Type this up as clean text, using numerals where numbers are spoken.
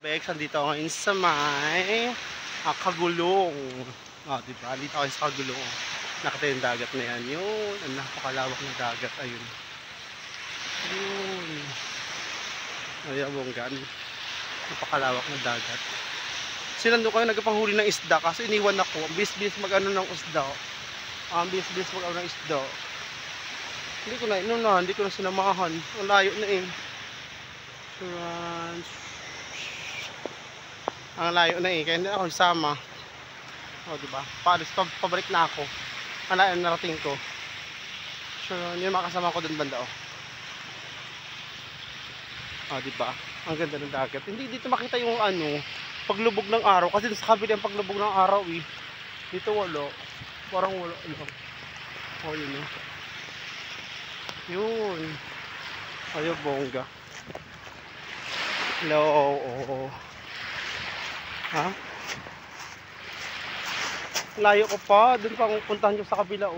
Bex, andito ako ngayon sa may Kagulong. Diba? Dito ako sa Kagulong. Nakita yung dagat na yan. Yun, ang napakalawak ng dagat. Ayun. Yun. Ayun, bonggan. Napakalawak ng dagat. Sinando ko yung nagpapanghuli ng isda kasi iniwan ako. Ang bis-bis mag-ano ng isda. Bis-bis mag-ano ng isda. Hindi ko na sinamahan. Ang layo na eh. Ang layo na eh, kaya hindi ako isama. Diba? Pabalik na ako. Ang layo na narating ko. So, yun makasama ko dun banda diba? Ang ganda ng dagat. Hindi dito makita yung paglubog ng araw. Kasi sa kabila yung paglubog ng araw eh. Dito wala. Parang wala lang. Yun eh. Yun. Ayun, bongga. Hello, Ha? Layo ko pa. Doon pa puntahan ko sa kabila